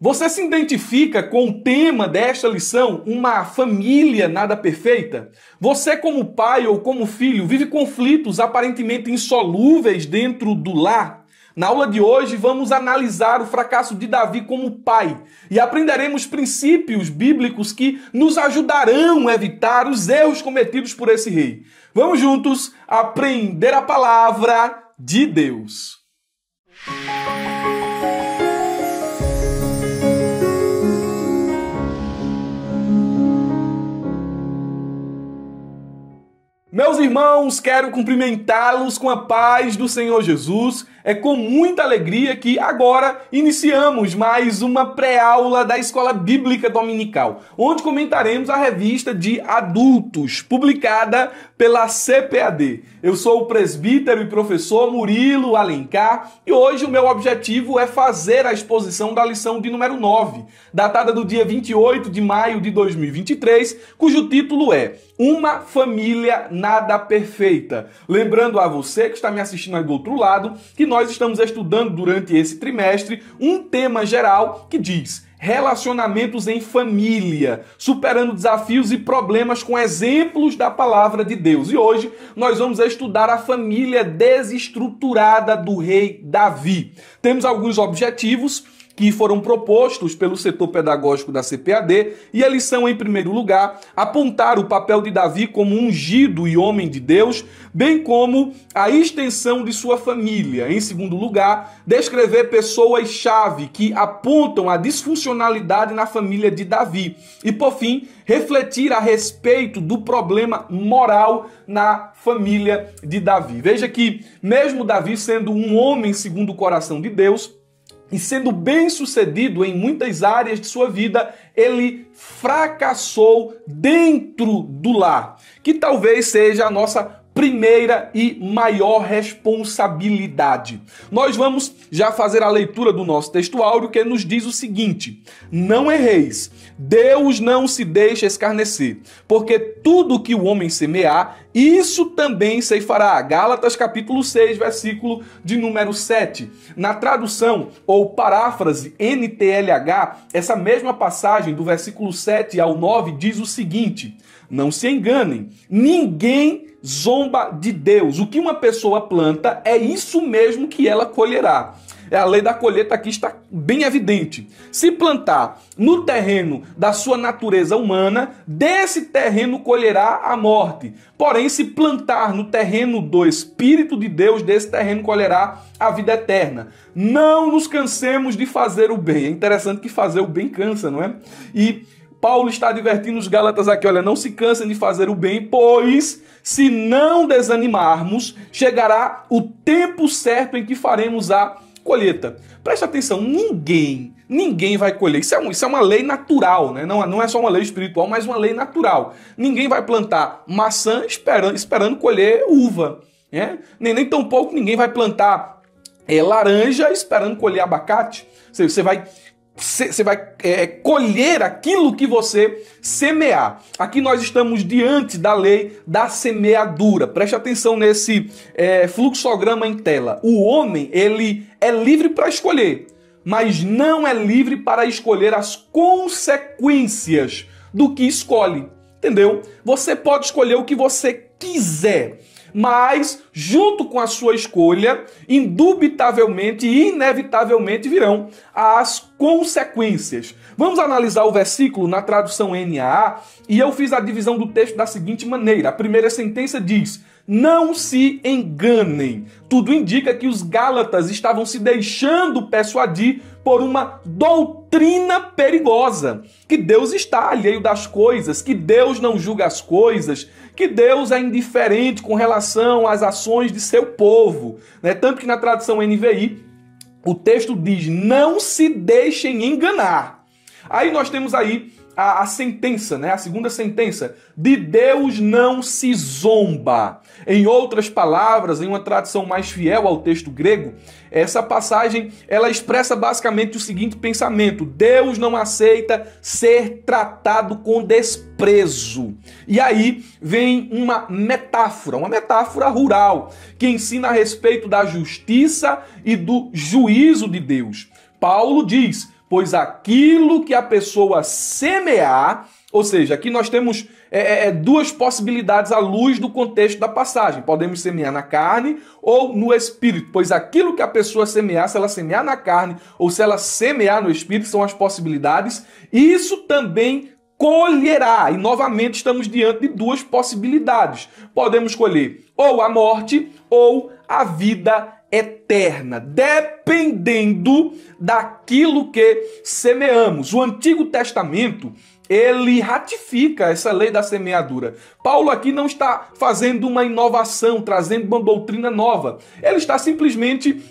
Você se identifica com o tema desta lição, uma família nada perfeita? Você, como pai ou como filho, vive conflitos aparentemente insolúveis dentro do lar? Na aula de hoje, vamos analisar o fracasso de Davi como pai e aprenderemos princípios bíblicos que nos ajudarão a evitar os erros cometidos por esse rei. Vamos juntos aprender a palavra de Deus. Meus irmãos, quero cumprimentá-los com a paz do Senhor Jesus. É com muita alegria que agora iniciamos mais uma pré-aula da Escola Bíblica Dominical, onde comentaremos a revista de adultos, publicada pela CPAD. Eu sou o presbítero e professor Murilo Alencar e hoje o meu objetivo é fazer a exposição da lição de número 9, datada do dia 28 de maio de 2023, cujo título é Uma Família Nada Perfeita. Lembrando a você que está me assistindo aí do outro lado, que nós estamos estudando durante esse trimestre um tema geral que diz relacionamentos em família, superando desafios e problemas com exemplos da palavra de Deus. E hoje nós vamos estudar a família desestruturada do rei Davi. Temos alguns objetivos que foram propostos pelo setor pedagógico da CPAD, e eles são, em primeiro lugar, apontar o papel de Davi como ungido e homem de Deus, bem como a extensão de sua família. Em segundo lugar, descrever pessoas-chave que apontam a disfuncionalidade na família de Davi. E, por fim, refletir a respeito do problema moral na família de Davi. Veja que, mesmo Davi sendo um homem segundo o coração de Deus, e sendo bem-sucedido em muitas áreas de sua vida, ele fracassou dentro do lar, que talvez seja a nossa primeira e maior responsabilidade. Nós vamos já fazer a leitura do nosso texto áureo, que nos diz o seguinte: não erreis, Deus não se deixa escarnecer, porque tudo que o homem semear, isso também ceifará. Gálatas capítulo 6, versículo de número 7. Na tradução ou paráfrase NTLH, essa mesma passagem do versículo 7 ao 9 diz o seguinte: não se enganem, ninguém zomba de Deus. O que uma pessoa planta é isso mesmo que ela colherá. A lei da colheita aqui está bem evidente. Se plantar no terreno da sua natureza humana, desse terreno colherá a morte. Porém, se plantar no terreno do Espírito de Deus, desse terreno colherá a vida eterna. Não nos cansemos de fazer o bem. É interessante que fazer o bem cansa, não é? E Paulo está advertindo os Gálatas aqui, olha, não se cansem de fazer o bem, pois se não desanimarmos, chegará o tempo certo em que faremos a colheita. Preste atenção, ninguém vai colher. Isso é uma lei natural, né? Não é só uma lei espiritual, mas uma lei natural. Ninguém vai plantar maçã esperando colher uva, né? Nem tampouco ninguém vai plantar laranja esperando colher abacate. Você vai colher aquilo que você semear. Aqui nós estamos diante da lei da semeadura. Preste atenção nesse fluxograma em tela. O homem, ele é livre para escolher, mas não é livre para escolher as consequências do que escolhe. Entendeu? Você pode escolher o que você quiser, mas junto com a sua escolha, indubitavelmente e inevitavelmente virão as consequências. Vamos analisar o versículo na tradução NAA, e eu fiz a divisão do texto da seguinte maneira. A primeira sentença diz: não se enganem. Tudo indica que os Gálatas estavam se deixando persuadir por uma doutrina perigosa, que Deus está alheio das coisas, que Deus não julga as coisas, que Deus é indiferente com relação às ações de seu povo, né? Tanto que na tradução NVI, o texto diz: não se deixem enganar. Aí nós temos aí a sentença, né? A segunda sentença: de Deus não se zomba. Em outras palavras, em uma tradução mais fiel ao texto grego, essa passagem ela expressa basicamente o seguinte pensamento: Deus não aceita ser tratado com desprezo. E aí vem uma metáfora rural, que ensina a respeito da justiça e do juízo de Deus. Paulo diz: pois aquilo que a pessoa semear, ou seja, aqui nós temos duas possibilidades à luz do contexto da passagem. Podemos semear na carne ou no espírito, pois aquilo que a pessoa semear, se ela semear na carne ou se ela semear no espírito, são as possibilidades, isso também colherá. E novamente estamos diante de duas possibilidades. Podemos colher ou a morte ou a vida eterna, dependendo daquilo que semeamos. O Antigo Testamento, ele ratifica essa lei da semeadura. Paulo aqui não está fazendo uma inovação, trazendo uma doutrina nova. Ele está simplesmente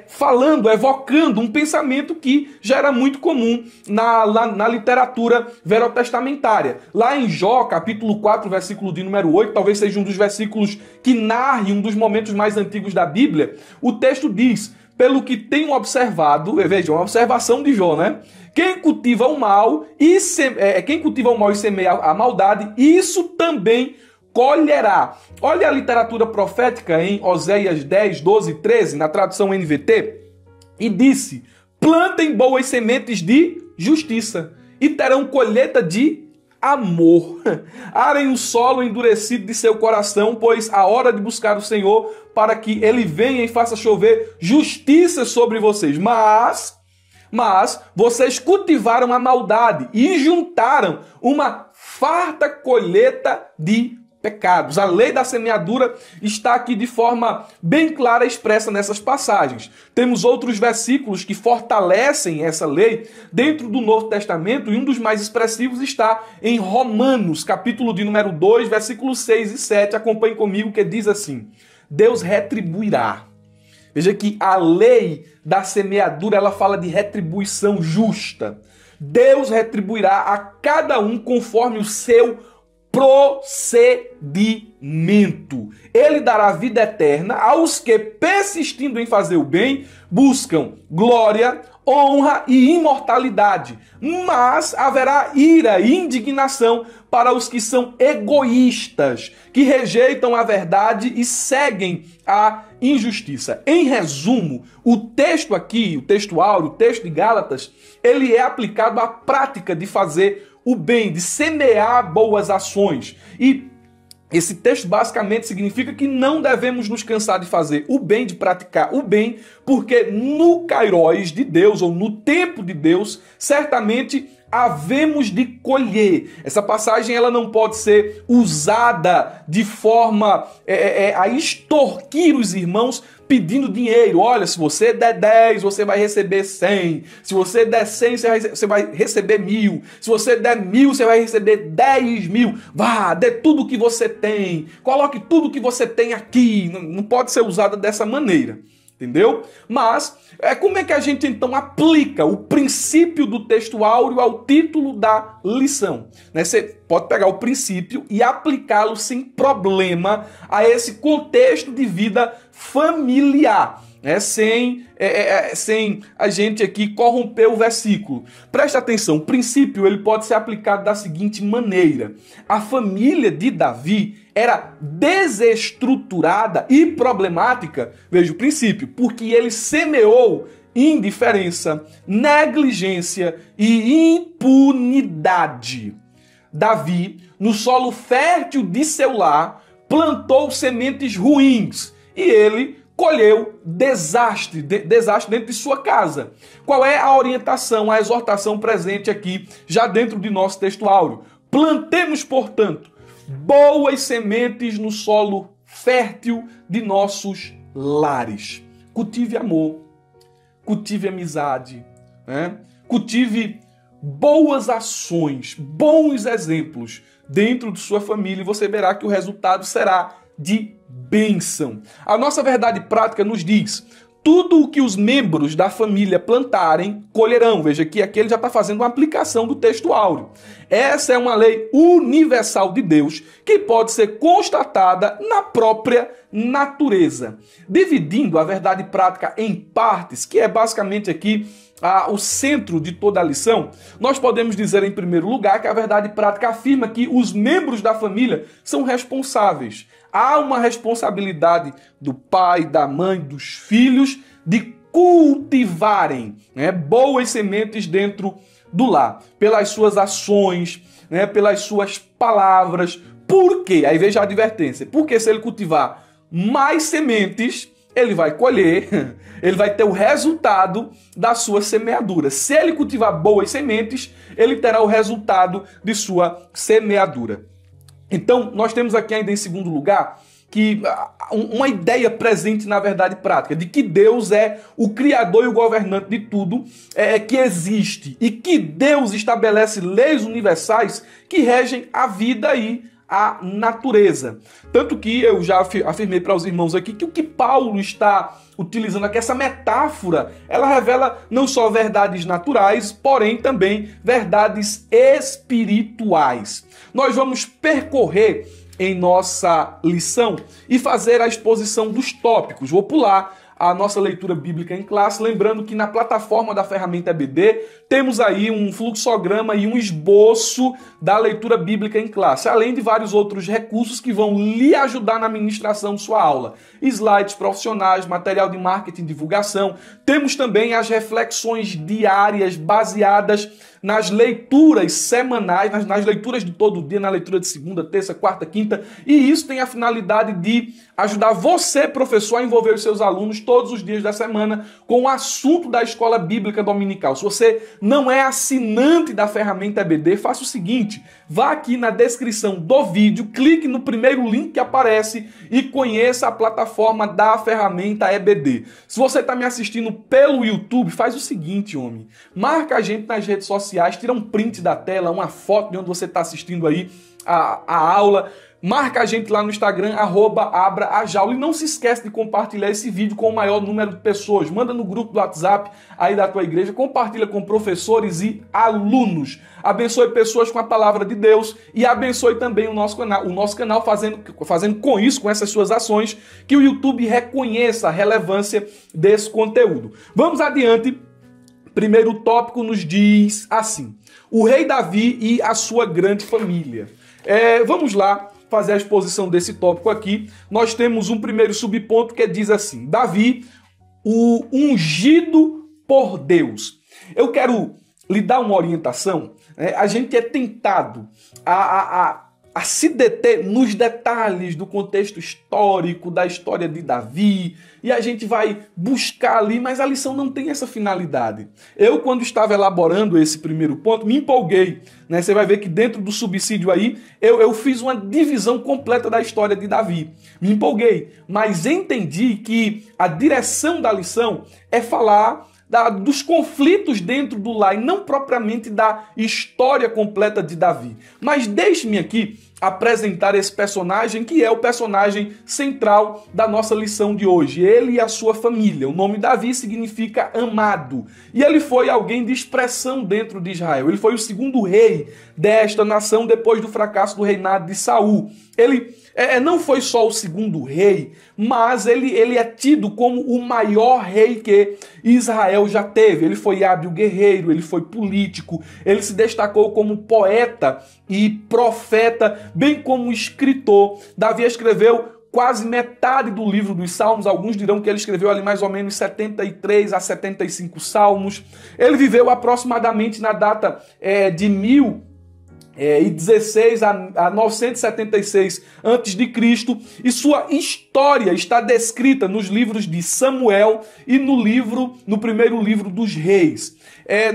falando, evocando um pensamento que já era muito comum na literatura verotestamentária. Lá em Jó, capítulo 4, versículo de número 8, talvez seja um dos versículos que narre um dos momentos mais antigos da Bíblia, o texto diz: pelo que tenho observado, veja, uma observação de Jó, né? Quem cultiva o mal e semeia a maldade, isso também colherá. Olha a literatura profética em Oséias 10, 12 e 13, na tradução NVT, e disse: plantem boas sementes de justiça e terão colheita de amor. Arem o solo endurecido de seu coração, pois a hora de buscar o Senhor, para que ele venha e faça chover justiça sobre vocês. Mas vocês cultivaram a maldade e juntaram uma farta colheita de pecados. A lei da semeadura está aqui de forma bem clara expressa nessas passagens. Temos outros versículos que fortalecem essa lei dentro do Novo Testamento, e um dos mais expressivos está em Romanos, capítulo de número 2, versículos 6 e 7. Acompanhe comigo, que diz assim: Deus retribuirá. Veja que a lei da semeadura, ela fala de retribuição justa. Deus retribuirá a cada um conforme o seu procedimento. Ele dará vida eterna aos que, persistindo em fazer o bem, buscam glória, honra e imortalidade. Mas haverá ira e indignação para os que são egoístas, que rejeitam a verdade e seguem a injustiça. Em resumo, o texto aqui, o texto áureo, o texto de Gálatas, ele é aplicado à prática de fazer o bem, de semear boas ações. E esse texto basicamente significa que não devemos nos cansar de fazer o bem, de praticar o bem, porque no kairos de Deus, ou no tempo de Deus, certamente havemos de colher. Essa passagem ela não pode ser usada de forma a extorquir os irmãos pedindo dinheiro. Olha, se você der 10, você vai receber 100. Se você der 100, você vai receber 1.000. Se você der 1.000, você vai receber 10.000. Vá, dê tudo o que você tem. Coloque tudo o que você tem aqui. Não pode ser usada dessa maneira. Entendeu? Mas, como é que a gente então aplica o princípio do texto áureo ao título da lição? Você pode pegar o princípio e aplicá-lo sem problema a esse contexto de vida familiar, sem a gente aqui corromper o versículo. Preste atenção, o princípio ele pode ser aplicado da seguinte maneira: a família de Davi era desestruturada e problemática, veja o princípio, porque ele semeou indiferença, negligência e impunidade. Davi, no solo fértil de seu lar, plantou sementes ruins e ele colheu desastre dentro de sua casa. Qual é a orientação, a exortação presente aqui, já dentro de nosso texto áureo? Plantemos, portanto, boas sementes no solo fértil de nossos lares. Cultive amor, cultive amizade, cultive boas ações, bons exemplos dentro de sua família, e você verá que o resultado será de bênção. A nossa verdade prática nos diz: tudo o que os membros da família plantarem, colherão. Veja que aqui ele já está fazendo uma aplicação do texto áureo. Essa é uma lei universal de Deus que pode ser constatada na própria natureza. Dividindo a verdade prática em partes, que é basicamente aqui o centro de toda a lição, nós podemos dizer, em primeiro lugar, que a verdade prática afirma que os membros da família são responsáveis. Há uma responsabilidade do pai, da mãe, dos filhos de cultivarem, né, boas sementes dentro do lar, pelas suas ações, né, pelas suas palavras. Por quê? Aí veja a advertência. Porque se ele cultivar mais sementes, ele vai colher, ele vai ter o resultado da sua semeadura. Se ele cultivar boas sementes, ele terá o resultado de sua semeadura. Então, nós temos aqui ainda em segundo lugar que uma ideia presente na verdade prática, de que Deus é o criador e o governante de tudo que existe, e que Deus estabelece leis universais que regem a vida e a natureza. Tanto que eu já afirmei para os irmãos aqui que o que Paulo está utilizando aqui, essa metáfora, ela revela não só verdades naturais, porém também verdades espirituais. Nós vamos percorrer em nossa lição e fazer a exposição dos tópicos. Vou pular a nossa leitura bíblica em classe, lembrando que na plataforma da ferramenta EBD temos aí um fluxograma e um esboço da leitura bíblica em classe, além de vários outros recursos que vão lhe ajudar na ministração de sua aula. Slides profissionais, material de marketing e divulgação. Temos também as reflexões diárias baseadas nas leituras semanais, nas leituras de todo dia, na leitura de segunda, terça, quarta, quinta, e isso tem a finalidade de ajudar você, professor, a envolver os seus alunos todos os dias da semana com o assunto da escola bíblica dominical. Se você não é assinante da ferramenta EBD, faça o seguinte, vá aqui na descrição do vídeo, clique no primeiro link que aparece e conheça a plataforma da ferramenta EBD. Se você está me assistindo pelo YouTube, faz o seguinte, homem, marca a gente nas redes sociais, tira um print da tela, uma foto de onde você está assistindo aí a aula, marca a gente lá no Instagram, @abraajaula, e não se esquece de compartilhar esse vídeo com o maior número de pessoas. Manda no grupo do WhatsApp aí da tua igreja, compartilha com professores e alunos. Abençoe pessoas com a palavra de Deus e abençoe também o nosso canal fazendo com isso, com essas suas ações, que o YouTube reconheça a relevância desse conteúdo. Vamos adiante. Primeiro tópico nos diz assim: o rei Davi e a sua grande família. Vamos lá fazer a exposição desse tópico aqui. Nós temos um primeiro subponto que diz assim: Davi, o ungido por Deus. Eu quero lhe dar uma orientação. A gente é tentado a se deter nos detalhes do contexto histórico, da história de Davi, e a gente vai buscar ali, mas a lição não tem essa finalidade. Eu, quando estava elaborando esse primeiro ponto, me empolguei, né? Você vai ver que dentro do subsídio aí, eu fiz uma divisão completa da história de Davi. Me empolguei, mas entendi que a direção da lição é falar dos conflitos dentro do lar e não propriamente da história completa de Davi. Mas deixe-me aqui apresentar esse personagem que é o personagem central da nossa lição de hoje. Ele e a sua família. O nome Davi significa amado. E ele foi alguém de expressão dentro de Israel. Ele foi o segundo rei desta nação depois do fracasso do reinado de Saul. Ele não foi só o segundo rei, mas ele é tido como o maior rei que Israel já teve. Ele foi hábil guerreiro, ele foi político, ele se destacou como poeta e profeta, bem como escritor. Davi escreveu quase metade do livro dos Salmos. Alguns dirão que ele escreveu ali mais ou menos 73 a 75 salmos. Ele viveu aproximadamente na data de 1016 a 976 a.C., e sua história está descrita nos livros de Samuel e no primeiro livro dos Reis.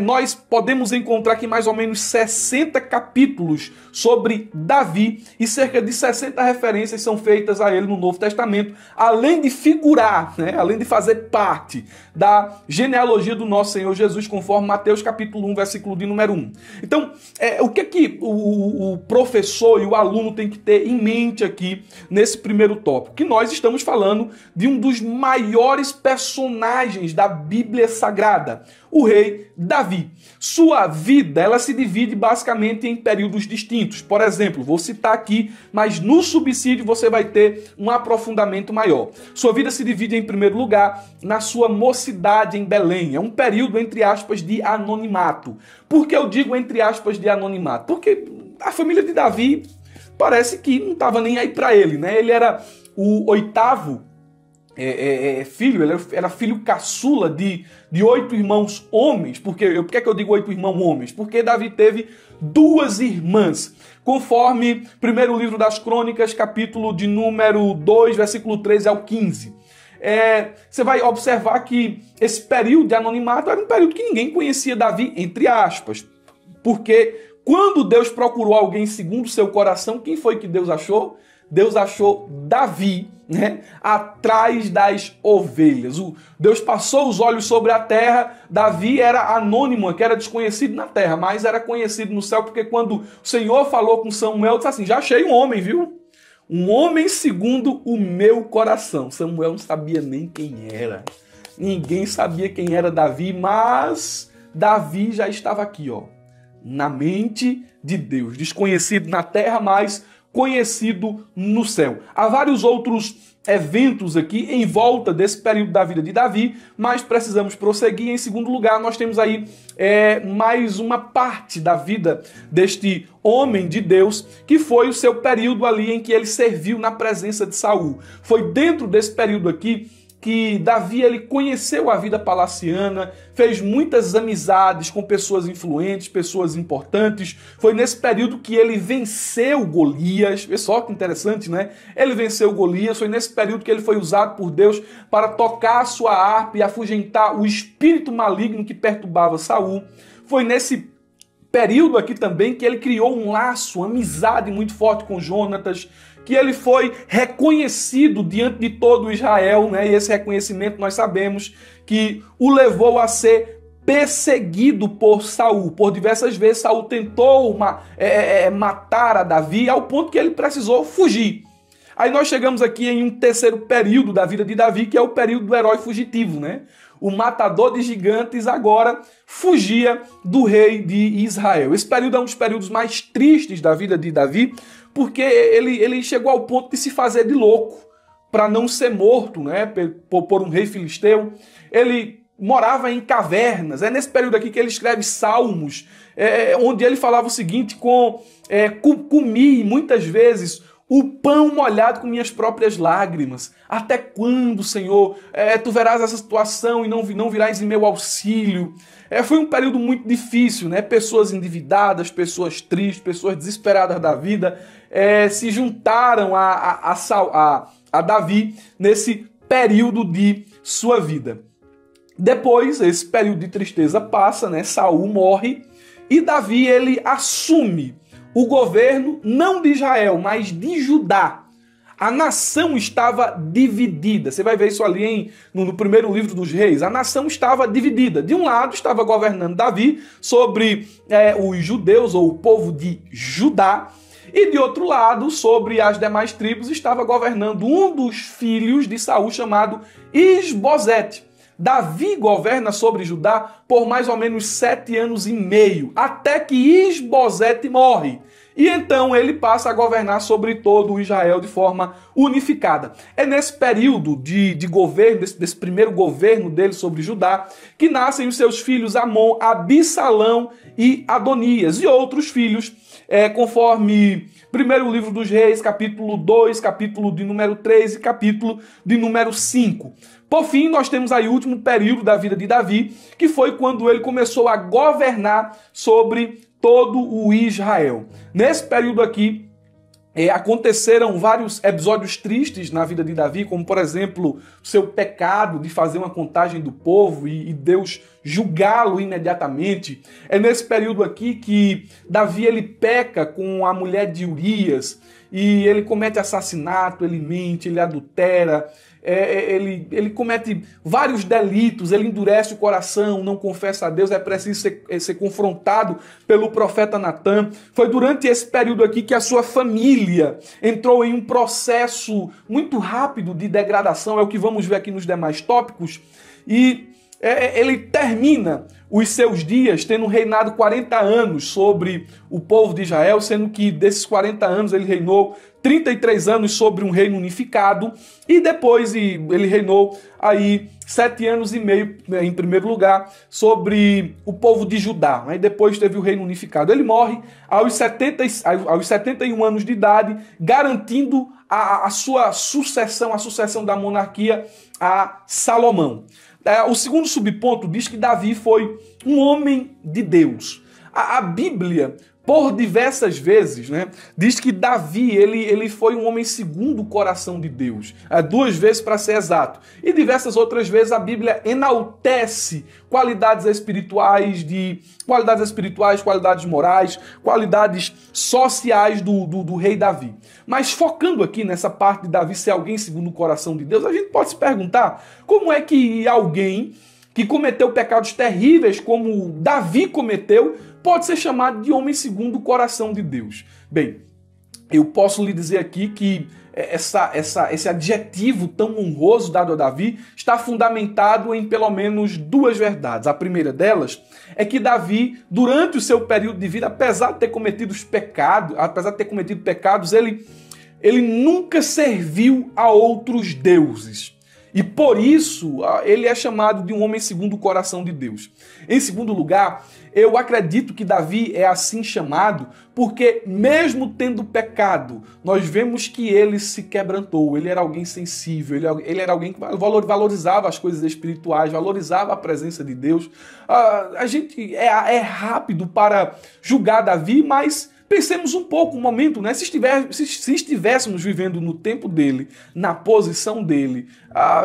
Nós podemos encontrar aqui mais ou menos 60 capítulos sobre Davi e cerca de 60 referências são feitas a ele no Novo Testamento, além de figurar, além de fazer parte da genealogia do nosso Senhor Jesus, conforme Mateus capítulo 1, versículo de número 1. Então, o que o professor e o aluno tem que ter em mente aqui nesse primeiro tópico? Que nós estamos falando de um dos maiores personagens da Bíblia Sagrada, o rei Davi. Sua vida, ela se divide basicamente em períodos distintos. Por exemplo, vou citar aqui, mas no subsídio você vai ter um aprofundamento maior. Sua vida se divide, em primeiro lugar, na sua mocidade em Belém. É um período, entre aspas, de anonimato. Por que eu digo entre aspas de anonimato? Porque a família de Davi parece que não estava nem aí para ele, né? Ele era o oitavo filho, ele era filho caçula de 8 irmãos homens. Por que é que eu digo 8 irmãos homens? Porque Davi teve 2 irmãs, conforme primeiro livro das Crônicas, capítulo de número 2, versículo 13 ao 15. Você vai observar que esse período de anonimato era um período que ninguém conhecia Davi, entre aspas, porque quando Deus procurou alguém segundo o seu coração, quem foi que Deus achou? Deus achou Davi, né, atrás das ovelhas. Deus passou os olhos sobre a terra. Davi era anônimo, que era desconhecido na terra, mas era conhecido no céu, porque quando o Senhor falou com Samuel, disse assim: já achei um homem, viu? Um homem segundo o meu coração. Samuel não sabia nem quem era. Ninguém sabia quem era Davi, mas Davi já estava aqui, ó, na mente de Deus. Desconhecido na terra, mas conhecido no céu. Há vários outros eventos aqui em volta desse período da vida de Davi, mas precisamos prosseguir. Em segundo lugar, nós temos aí mais uma parte da vida deste homem de Deus, que foi o seu período ali em que ele serviu na presença de Saul. Foi dentro desse período aqui que Davi ele conheceu a vida palaciana, fez muitas amizades com pessoas influentes, pessoas importantes. Foi nesse período que ele venceu Golias. Vê só que interessante, né? Ele venceu Golias. Foi nesse período que ele foi usado por Deus para tocar a sua harpa e afugentar o espírito maligno que perturbava Saul. Foi nesse período aqui também que ele criou um laço, uma amizade muito forte com Jonatas, que ele foi reconhecido diante de todo Israel, né? E esse reconhecimento nós sabemos que o levou a ser perseguido por Saul. Por diversas vezes Saul tentou matar a Davi, ao ponto que ele precisou fugir. Aí nós chegamos aqui em um terceiro período da vida de Davi, que é o período do herói fugitivo, né? O matador de gigantes agora fugia do rei de Israel. Esse período é um dos períodos mais tristes da vida de Davi, porque ele chegou ao ponto de se fazer de louco para não ser morto, né, por um rei filisteu. Ele morava em cavernas. É nesse período aqui que ele escreve Salmos, onde ele falava o seguinte: comi muitas vezes o pão molhado com minhas próprias lágrimas. Até quando, Senhor, tu verás essa situação e não virás em meu auxílio? Foi um período muito difícil, né? Pessoas endividadas, pessoas tristes, pessoas desesperadas da vida se juntaram a Davi nesse período de sua vida. Depois, esse período de tristeza passa, né? Saul morre e Davi ele assume o governo não de Israel, mas de Judá. A nação estava dividida. Você vai ver isso ali no primeiro livro dos Reis. A nação estava dividida. De um lado estava governando Davi sobre os judeus, ou o povo de Judá. E de outro lado, sobre as demais tribos, estava governando um dos filhos de Saul, chamado Isbosete. Davi governa sobre Judá por mais ou menos 7 anos e meio, até que Isbosete morre. E então ele passa a governar sobre todo o Israel de forma unificada. É nesse período de governo, desse primeiro governo dele sobre Judá, que nascem os seus filhos Amon, Abissalão e Adonias, e outros filhos, conforme primeiro livro dos Reis, capítulo 2, capítulo de número 3 e capítulo de número 5. Por fim, nós temos aí o último período da vida de Davi, que foi quando ele começou a governar sobre todo o Israel. Nesse período aqui, aconteceram vários episódios tristes na vida de Davi, como, por exemplo, o seu pecado de fazer uma contagem do povo e Deus julgá-lo imediatamente. É nesse período aqui que Davi ele peca com a mulher de Urias e ele comete assassinato, ele mente, ele adultera, ele comete vários delitos, ele endurece o coração, não confessa a Deus, é preciso ser confrontado pelo profeta Natan. Foi durante esse período aqui que a sua família entrou em um processo muito rápido de degradação, é o que vamos ver aqui nos demais tópicos, e ele termina os seus dias tendo reinado 40 anos sobre o povo de Israel, sendo que desses 40 anos ele reinou 33 anos sobre um reino unificado, e depois ele reinou aí 7 anos e meio, em primeiro lugar, sobre o povo de Judá. Aí depois teve o reino unificado. Ele morre aos 71 anos de idade, garantindo a sua sucessão, a sucessão da monarquia a Salomão. O segundo subponto diz que Davi foi um homem de Deus. A Bíblia, por diversas vezes, né, diz que Davi ele foi um homem segundo o coração de Deus. 2 vezes para ser exato. E diversas outras vezes a Bíblia enaltece qualidades espirituais, qualidades morais, qualidades sociais do rei Davi. Mas focando aqui nessa parte de Davi ser alguém segundo o coração de Deus, a gente pode se perguntar como é que alguém que cometeu pecados terríveis como Davi cometeu pode ser chamado de homem segundo o coração de Deus. Bem, eu posso lhe dizer aqui que esse adjetivo tão honroso dado a Davi está fundamentado em pelo menos 2 verdades. A primeira delas é que Davi, durante o seu período de vida, apesar de ter cometido pecados, ele nunca serviu a outros deuses. E por isso ele é chamado de um homem segundo o coração de Deus. Em segundo lugar, eu acredito que Davi é assim chamado porque, mesmo tendo pecado, nós vemos que ele se quebrantou. Ele era alguém sensível, ele era alguém que valorizava as coisas espirituais, valorizava a presença de Deus. A gente é rápido para julgar Davi, mas pensemos um pouco, um momento, né? Se estivéssemos vivendo no tempo dele, na posição dele,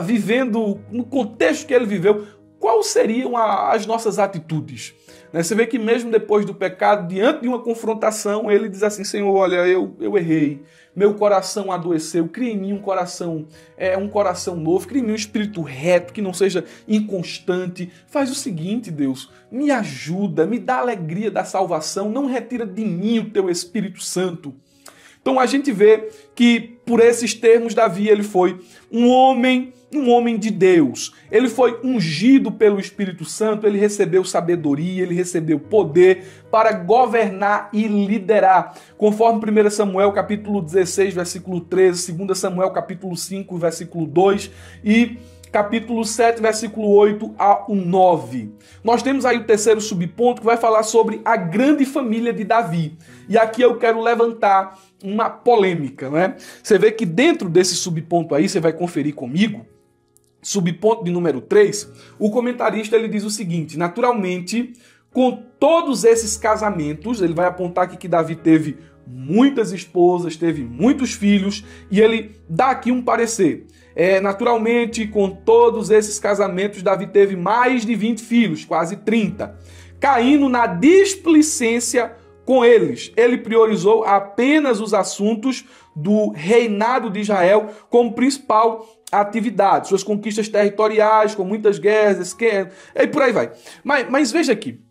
vivendo no contexto que ele viveu, quais seriam as nossas atitudes? Você vê que mesmo depois do pecado, diante de uma confrontação, ele diz assim: Senhor, olha, eu errei, meu coração adoeceu, cria em mim um coração novo, cria em mim um espírito reto, que não seja inconstante. Faz o seguinte, Deus, me ajuda, me dá a alegria da salvação, não retira de mim o teu Espírito Santo. Então a gente vê que, por esses termos, Davi ele foi um homem de Deus. Ele foi ungido pelo Espírito Santo, ele recebeu sabedoria, ele recebeu poder para governar e liderar. Conforme 1 Samuel capítulo 16, versículo 13, 2 Samuel capítulo 5, versículo 2 e capítulo 7, versículo 8 ao 9. Nós temos aí o terceiro subponto que vai falar sobre a grande família de Davi. E aqui eu quero levantar uma polêmica, né? Você vê que dentro desse subponto aí, você vai conferir comigo, subponto de número 3, o comentarista ele diz o seguinte: naturalmente, com todos esses casamentos, ele vai apontar aqui que Davi teve muitas esposas, teve muitos filhos, e ele dá aqui um parecer. Naturalmente, com todos esses casamentos, Davi teve mais de 20 filhos, quase 30. Caindo na displicência com eles, ele priorizou apenas os assuntos do reinado de Israel como principal atividade, suas conquistas territoriais, com muitas guerras, e por aí vai. Mas veja aqui,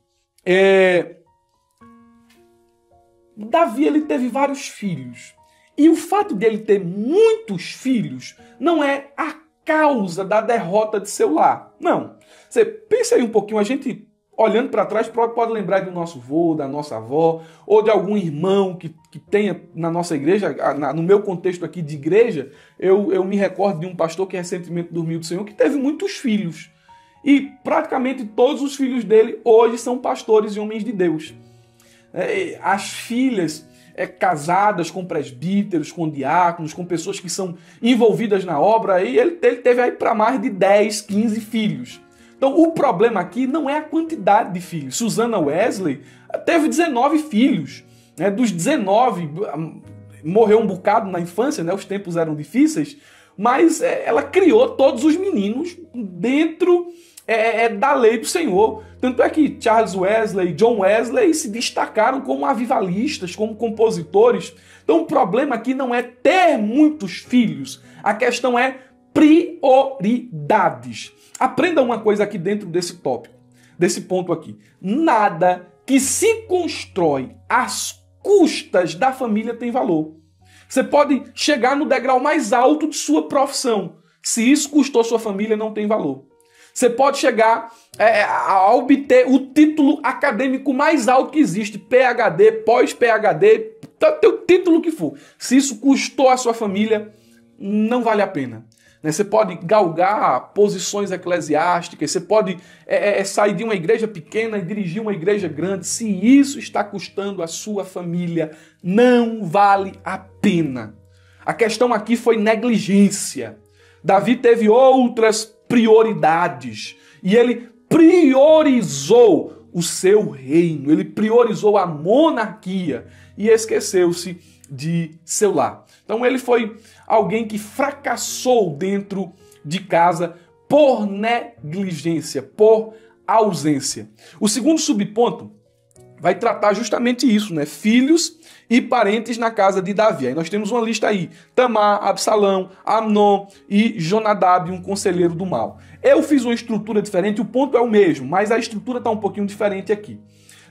Davi ele teve vários filhos. E o fato de ele ter muitos filhos não é a causa da derrota de seu lar. Não. Você pensa aí um pouquinho, a gente olhando para trás pode lembrar do nosso avô, da nossa avó, ou de algum irmão que tenha na nossa igreja. No meu contexto aqui de igreja, eu me recordo de um pastor que recentemente dormiu do Senhor, que teve muitos filhos. E praticamente todos os filhos dele hoje são pastores e homens de Deus. As filhas casadas com presbíteros, com diáconos, com pessoas que são envolvidas na obra, e ele teve aí para mais de 10, 15 filhos. Então o problema aqui não é a quantidade de filhos. Susana Wesley teve 19 filhos. Dos 19, morreu um bocado na infância, né? Os tempos eram difíceis, mas ela criou todos os meninos dentro da lei do Senhor. Tanto é que Charles Wesley e John Wesley se destacaram como avivalistas, como compositores. Então o problema aqui não é ter muitos filhos, a questão é prioridades. Aprenda uma coisa aqui dentro desse tópico, desse ponto aqui. Nada que se constrói às custas da família tem valor. Você pode chegar no degrau mais alto de sua profissão. Se isso custou sua família, não tem valor. Você pode chegar a obter o título acadêmico mais alto que existe, PhD, pós-PhD, ter o título que for. Se isso custou a sua família, não vale a pena. Você pode galgar posições eclesiásticas, você pode sair de uma igreja pequena e dirigir uma igreja grande. Se isso está custando a sua família, não vale a pena. A questão aqui foi negligência. Davi teve outras prioridades e ele priorizou o seu reino, ele priorizou a monarquia e esqueceu-se de seu lar. Então ele foi alguém que fracassou dentro de casa por negligência, por ausência. O segundo subponto vai tratar justamente isso, né? Filhos e parentes na casa de Davi. Aí nós temos uma lista aí: Tamar, Absalão, Amnon e Jonadab, um conselheiro do mal. Eu fiz uma estrutura diferente, o ponto é o mesmo, mas a estrutura está um pouquinho diferente aqui.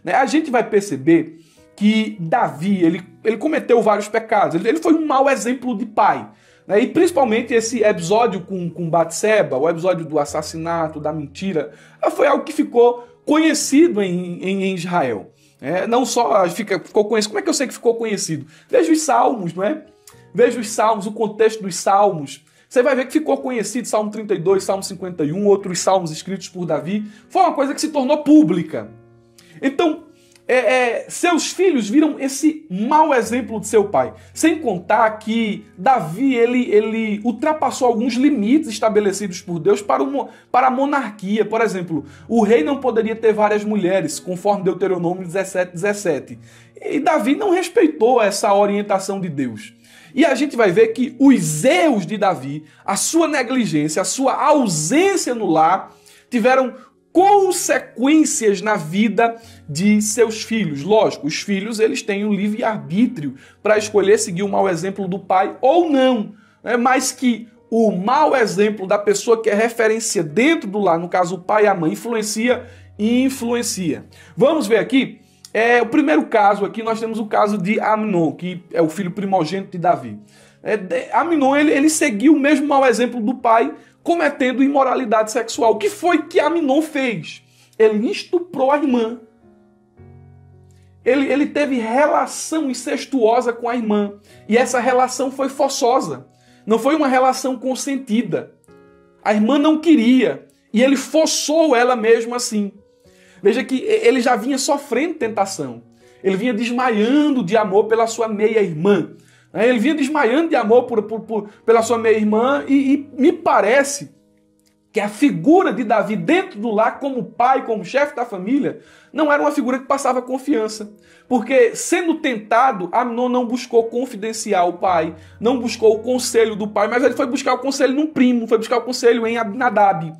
A gente vai perceber que Davi, ele cometeu vários pecados. Ele foi um mau exemplo de pai. E principalmente esse episódio com Batseba, o episódio do assassinato, da mentira, foi algo que ficou conhecido em Israel. Não só ficou conhecido. Como é que eu sei que ficou conhecido? Veja os salmos, não é? Veja os salmos, o contexto dos salmos. Você vai ver que ficou conhecido Salmo 32, Salmo 51, outros salmos escritos por Davi. Foi uma coisa que se tornou pública. Então, seus filhos viram esse mau exemplo de seu pai. Sem contar que Davi ele ultrapassou alguns limites estabelecidos por Deus para a monarquia. Por exemplo, o rei não poderia ter várias mulheres, conforme Deuteronômio 17:17. E Davi não respeitou essa orientação de Deus. E a gente vai ver que os erros de Davi, a sua negligência, a sua ausência no lar, tiveram consequências na vida de seus filhos. Lógico, os filhos eles têm um livre-arbítrio para escolher seguir o mau exemplo do pai ou não. Mas que o mau exemplo da pessoa que é referência dentro do lar, no caso o pai e a mãe, influencia. Vamos ver aqui. O primeiro caso aqui, nós temos o caso de Amnon, que é o filho primogênito de Davi. Amnon, ele seguiu o mesmo mau exemplo do pai, cometendo imoralidade sexual. O que foi que Amnon fez? Ele estuprou a irmã. Ele teve relação incestuosa com a irmã. E essa relação foi forçosa. Não foi uma relação consentida. A irmã não queria. E ele forçou ela mesmo assim. Veja que ele já vinha sofrendo tentação. Ele vinha desmaiando de amor pela sua meia-irmã. Ele vinha desmaiando de amor pela sua meia-irmã e me parece que a figura de Davi dentro do lar, como pai, como chefe da família, não era uma figura que passava confiança. Porque, sendo tentado, Amnon não buscou confidenciar o pai, não buscou o conselho do pai, mas ele foi buscar o conselho num primo, foi buscar o conselho em Abinadab.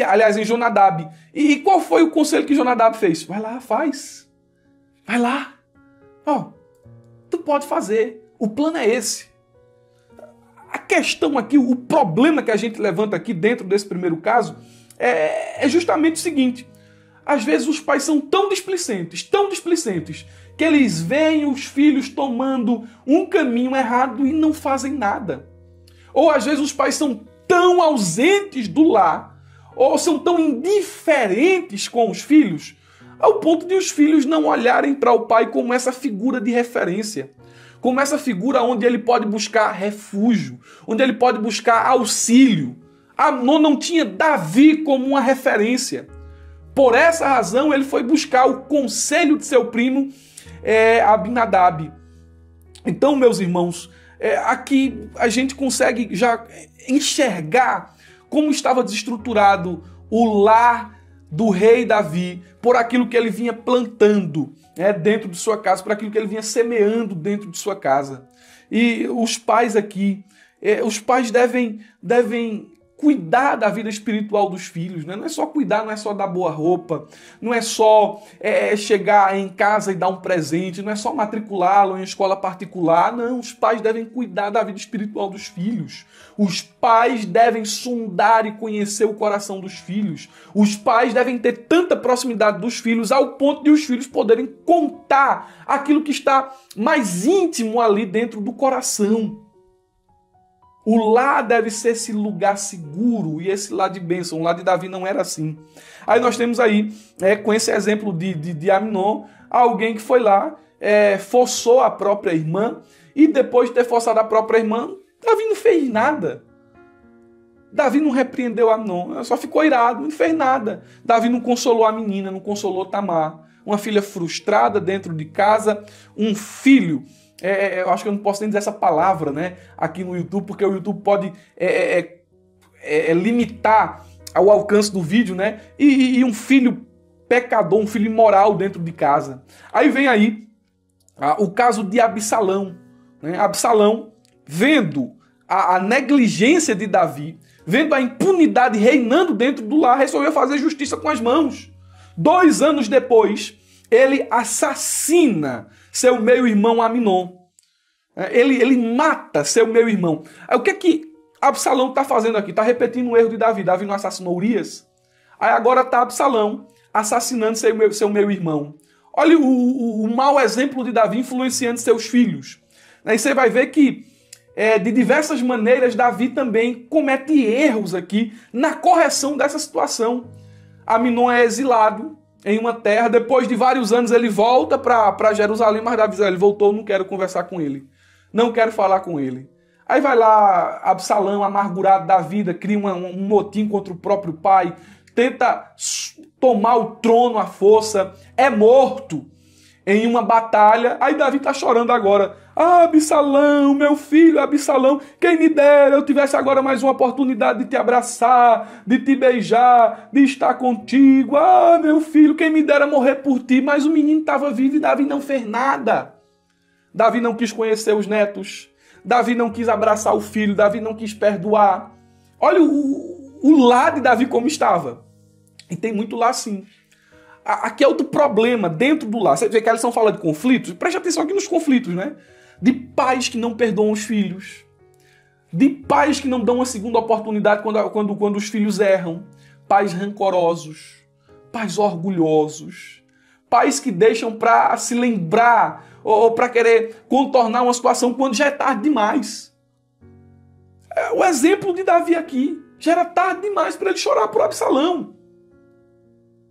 Aliás, em Jonadab. E qual foi o conselho que Jonadab fez? Vai lá, faz. Vai lá. Tu pode fazer. O plano é esse. A questão aqui, o problema que a gente levanta aqui dentro desse primeiro caso é justamente o seguinte. Às vezes os pais são tão displicentes, que eles veem os filhos tomando um caminho errado e não fazem nada. Ou às vezes os pais são tão ausentes do lar, ou são tão indiferentes com os filhos, ao ponto de os filhos não olharem para o pai como essa figura de referência, como essa figura onde ele pode buscar refúgio, onde ele pode buscar auxílio. Amnon não tinha Davi como uma referência. Por essa razão, ele foi buscar o conselho de seu primo Abinadab. Então, meus irmãos, aqui a gente consegue já enxergar como estava desestruturado o lar do rei Davi por aquilo que ele vinha plantando dentro de sua casa, por aquilo que ele vinha semeando dentro de sua casa. E os pais aqui, os pais devem cuidar da vida espiritual dos filhos, né? Não é só cuidar, não é só dar boa roupa, não é só chegar em casa e dar um presente, não é só matriculá-lo em escola particular, não. Os pais devem cuidar da vida espiritual dos filhos. Os pais devem sondar e conhecer o coração dos filhos. Os pais devem ter tanta proximidade dos filhos ao ponto de os filhos poderem contar aquilo que está mais íntimo ali dentro do coração. O lar deve ser esse lugar seguro e esse lar de bênção. O lar de Davi não era assim. Aí nós temos aí, com esse exemplo de Amnon, alguém que foi lá forçou a própria irmã, e depois de ter forçado a própria irmã, Davi não fez nada. Davi não repreendeu Amnon, só ficou irado, não fez nada. Davi não consolou a menina, não consolou Tamar. Uma filha frustrada dentro de casa, um filho, eu acho que eu não posso nem dizer essa palavra, né, aqui no YouTube, porque o YouTube pode limitar o alcance do vídeo, né, e um filho pecador, um filho imoral dentro de casa. Aí vem aí o caso de Absalão, né? Absalão, vendo a negligência de Davi, vendo a impunidade reinando dentro do lar, resolveu fazer justiça com as mãos. 2 anos depois, ele assassina seu meio-irmão Aminon. Ele mata seu meio-irmão. O que Absalão está fazendo aqui? Está repetindo o erro de Davi. Davi não assassinou Urias? Aí agora está Absalão assassinando seu meio-irmão. Olha o mau exemplo de Davi influenciando seus filhos. Aí você vai ver que de diversas maneiras Davi também comete erros aqui na correção dessa situação. Aminon é exilado em uma terra, depois de vários anos ele volta para Jerusalém, mas Davi diz, ele voltou, não quero conversar com ele, não quero falar com ele. Aí vai lá Absalão, amargurado da vida, cria um motim contra o próprio pai, tenta tomar o trono à força, é morto em uma batalha. Aí Davi está chorando agora. Ah, Absalão, meu filho, Absalão, quem me dera eu tivesse agora mais uma oportunidade de te abraçar, de te beijar, de estar contigo. Ah, meu filho, quem me dera morrer por ti. Mas o menino estava vivo e Davi não fez nada. Davi não quis conhecer os netos. Davi não quis abraçar o filho. Davi não quis perdoar. Olha o lar de Davi como estava. E tem muito lá sim. Aqui é outro problema dentro do lar. Você vê que a lição fala de conflitos? Preste atenção aqui nos conflitos, né? De pais que não perdoam os filhos. De pais que não dão uma segunda oportunidade quando os filhos erram. Pais rancorosos. Pais orgulhosos. Pais que deixam para se lembrar ou para querer contornar uma situação quando já é tarde demais. O exemplo de Davi aqui. Já era tarde demais para ele chorar por Absalão.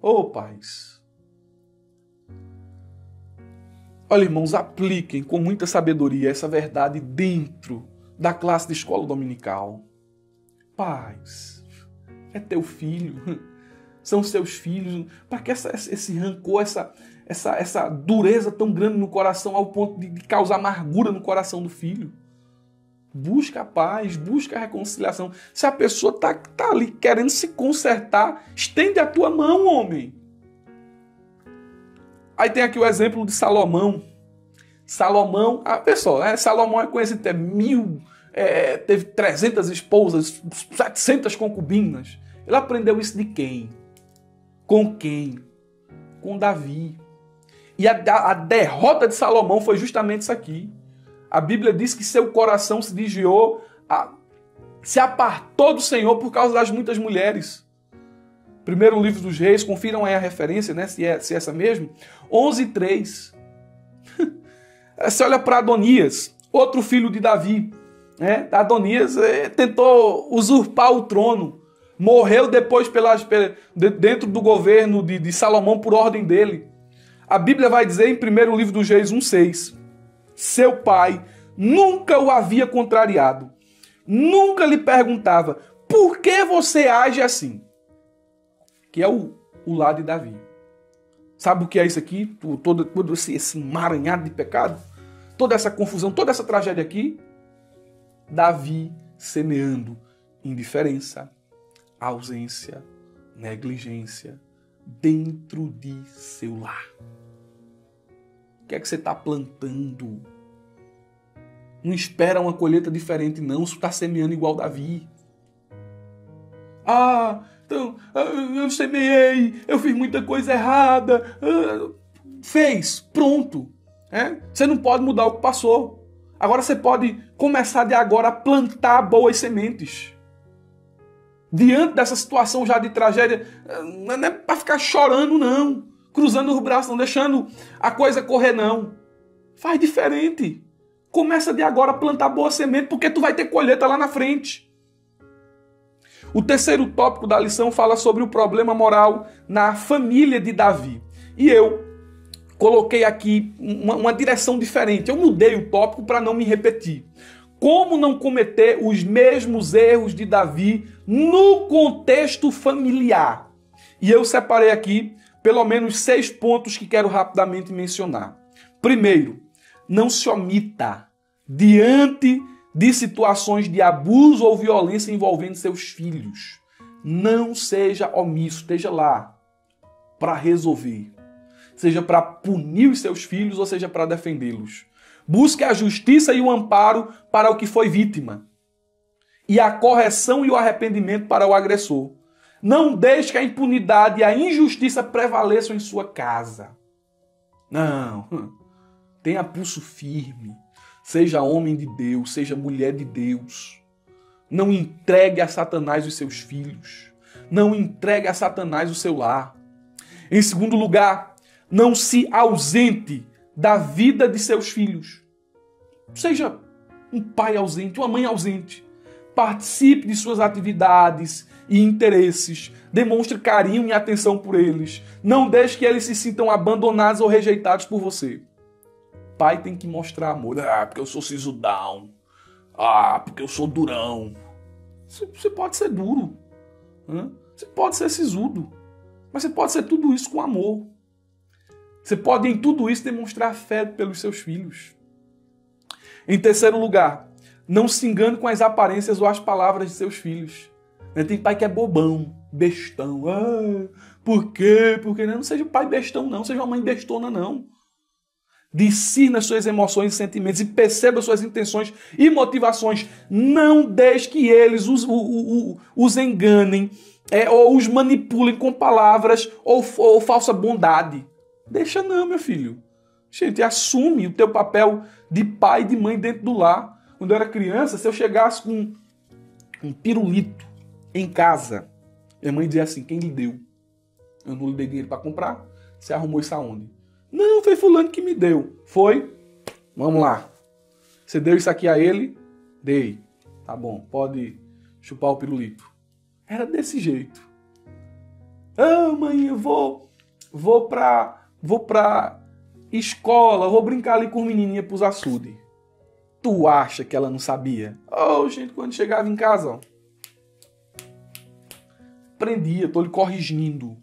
Ô, pais. Olha, irmãos, apliquem com muita sabedoria essa verdade dentro da classe de escola dominical. Pais, é teu filho, são seus filhos. Para que esse rancor, essa dureza tão grande no coração ao ponto de causar amargura no coração do filho? Busca a paz, busca a reconciliação. Se a pessoa está ali querendo se consertar, estende a tua mão, homem. Aí tem aqui o exemplo de Salomão. Salomão, pessoal, Salomão é conhecido até teve 300 esposas, 700 concubinas. Ele aprendeu isso de quem? Com quem? Com Davi. E a derrota de Salomão foi justamente isso aqui. A Bíblia diz que seu coração se desviou, se apartou do Senhor por causa das muitas mulheres. Primeiro livro dos Reis, confiram aí a referência, né, se é essa mesmo. 11:3. Você olha para Adonias, outro filho de Davi. Né? Adonias tentou usurpar o trono. Morreu depois dentro do governo de Salomão por ordem dele. A Bíblia vai dizer em primeiro livro dos Reis 1:6. Seu pai nunca o havia contrariado. Nunca lhe perguntava, por que você age assim? Que é o lar de Davi. Sabe o que é isso aqui? Todo esse emaranhado de pecado? Toda essa confusão, toda essa tragédia aqui? Davi semeando indiferença, ausência, negligência dentro de seu lar. O que é que você está plantando? Não espera uma colheita diferente, não. Você está semeando igual Davi. Então, eu semeei, eu fiz muita coisa errada. Fez, pronto. Você não pode mudar o que passou. Agora você pode começar de agora a plantar boas sementes. Diante dessa situação já de tragédia, não é para ficar chorando, não. Cruzando os braços, não deixando a coisa correr, não. Faz diferente. Começa de agora a plantar boa semente, porque tu vai ter colheita lá na frente. O terceiro tópico da lição fala sobre o problema moral na família de Davi. E eu coloquei aqui uma direção diferente. Eu mudei o tópico para não me repetir. Como não cometer os mesmos erros de Davi no contexto familiar? E eu separei aqui pelo menos 6 pontos que quero rapidamente mencionar. Primeiro, não se omita diante de situações de abuso ou violência envolvendo seus filhos. Não seja omisso, esteja lá para resolver. Seja para punir os seus filhos ou seja para defendê-los. Busque a justiça e o amparo para o que foi vítima. E a correção e o arrependimento para o agressor. Não deixe que a impunidade e a injustiça prevaleçam em sua casa. Não. Tenha pulso firme. Seja homem de Deus, seja mulher de Deus. Não entregue a Satanás os seus filhos. Não entregue a Satanás o seu lar. Em segundo lugar, não se ausente da vida de seus filhos. Seja um pai ausente, uma mãe ausente. Participe de suas atividades e interesses. Demonstre carinho e atenção por eles. Não deixe que eles se sintam abandonados ou rejeitados por você. Pai tem que mostrar amor. Porque eu sou sisudão. Porque eu sou durão. Você pode ser duro. Você pode ser sisudo. Mas você pode ser tudo isso com amor. Você pode em tudo isso demonstrar afeto pelos seus filhos. Em terceiro lugar, não se engane com as aparências ou as palavras de seus filhos. Tem pai que é bobão, bestão. Por quê? Porque não seja pai bestão, não. Seja uma mãe bestona, não. Discirna as suas emoções e sentimentos e perceba suas intenções e motivações. Não deixe que eles os enganem ou os manipulem com palavras ou falsa bondade. Deixa não, meu filho. Gente, assume o teu papel de pai e de mãe dentro do lar. Quando eu era criança, se eu chegasse com um pirulito em casa, minha mãe dizia assim, quem lhe deu? Eu não lhe dei dinheiro para comprar. Você arrumou isso aonde? Não, foi fulano que me deu. Foi? Vamos lá. Você deu isso aqui a ele? Dei. Tá bom, pode chupar o pirulito. Era desse jeito. Mãe, eu vou pra escola, vou brincar ali com os menininhos pros açudes. Tu acha que ela não sabia? Gente, quando chegava em casa, aprendia, tô lhe corrigindo.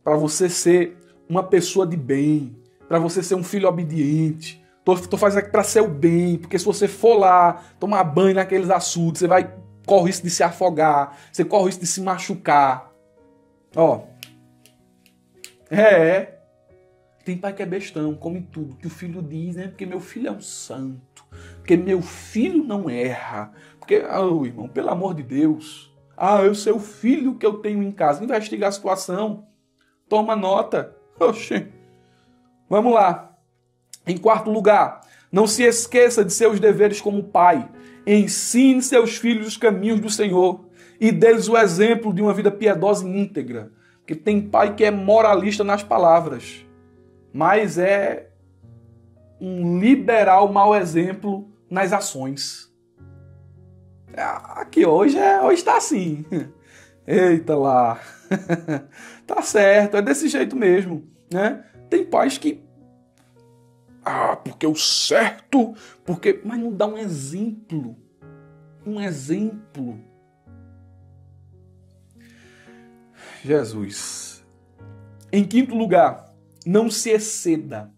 Para você ser uma pessoa de bem, para você ser um filho obediente. Tô fazendo aqui para ser o bem, porque se você for lá tomar banho naqueles açudes, você corre o risco de se afogar, você corre o risco de se machucar. Tem pai que é bestão, come tudo, que o filho diz, né? Porque meu filho é um santo, porque meu filho não erra, porque, irmão, pelo amor de Deus, eu sei o filho que eu tenho em casa, investiga a situação, toma nota. Vamos lá. Em quarto lugar, não se esqueça de seus deveres como pai. Ensine seus filhos os caminhos do Senhor e dê-lhes o exemplo de uma vida piedosa e íntegra. Porque tem pai que é moralista nas palavras, mas é um liberal mau exemplo nas ações. Aqui hoje está assim. Eita lá. Tá certo, é desse jeito mesmo, né? Tem pais que porque o certo, mas não dá um exemplo. Jesus. Em quinto lugar, não se exceda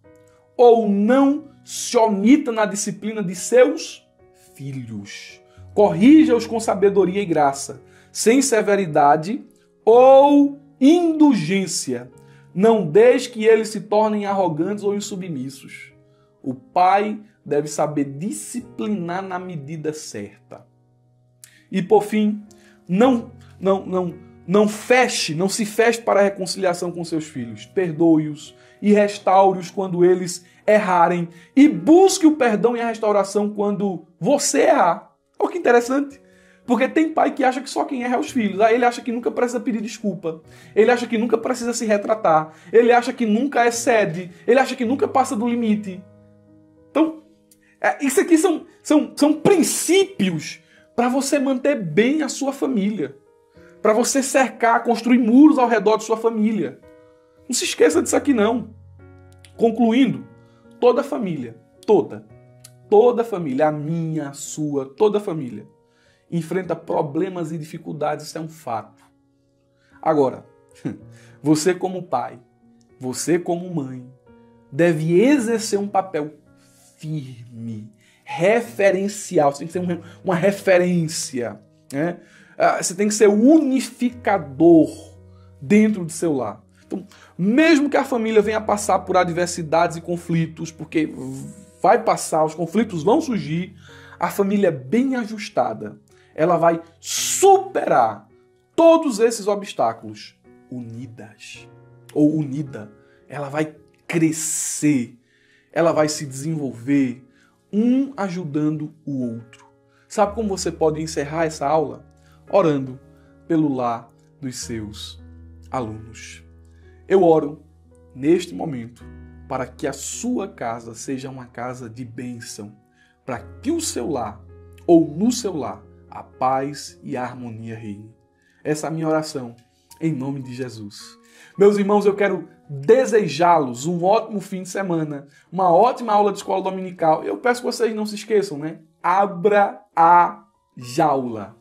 ou não se omita na disciplina de seus filhos. Corrija-os com sabedoria e graça, sem severidade ou indulgência. Não deixe que eles se tornem arrogantes ou insubmissos. O pai deve saber disciplinar na medida certa. E por fim, não se feche para a reconciliação com seus filhos. Perdoe-os e restaure-os quando eles errarem. E busque o perdão e a restauração quando você errar. Olha que interessante. Porque tem pai que acha que só quem erra é os filhos. Ele acha que nunca precisa pedir desculpa. Ele acha que nunca precisa se retratar. Ele acha que nunca excede. Ele acha que nunca passa do limite. Então, isso aqui são princípios para você manter bem a sua família. Para você cercar, construir muros ao redor de sua família. Não se esqueça disso aqui não. Concluindo, toda família, toda família, a minha, a sua, toda família, enfrenta problemas e dificuldades, isso é um fato. Agora, você como pai, você como mãe, deve exercer um papel firme, referencial, você tem que ser uma referência, né? Você tem que ser unificador dentro do seu lar. Então, mesmo que a família venha passar por adversidades e conflitos, porque vai passar, os conflitos vão surgir, a família bem ajustada, ela vai superar todos esses obstáculos unidas ou unida. Ela vai crescer, ela vai se desenvolver, um ajudando o outro. Sabe como você pode encerrar essa aula? Orando pelo lar dos seus alunos. Eu oro neste momento para que a sua casa seja uma casa de bênção, para que o seu lar, ou no seu lar, a paz e a harmonia reine. Essa é a minha oração, em nome de Jesus. Meus irmãos, eu quero desejá-los um ótimo fim de semana, uma ótima aula de escola dominical. Eu peço que vocês não se esqueçam, né? Abra a jaula.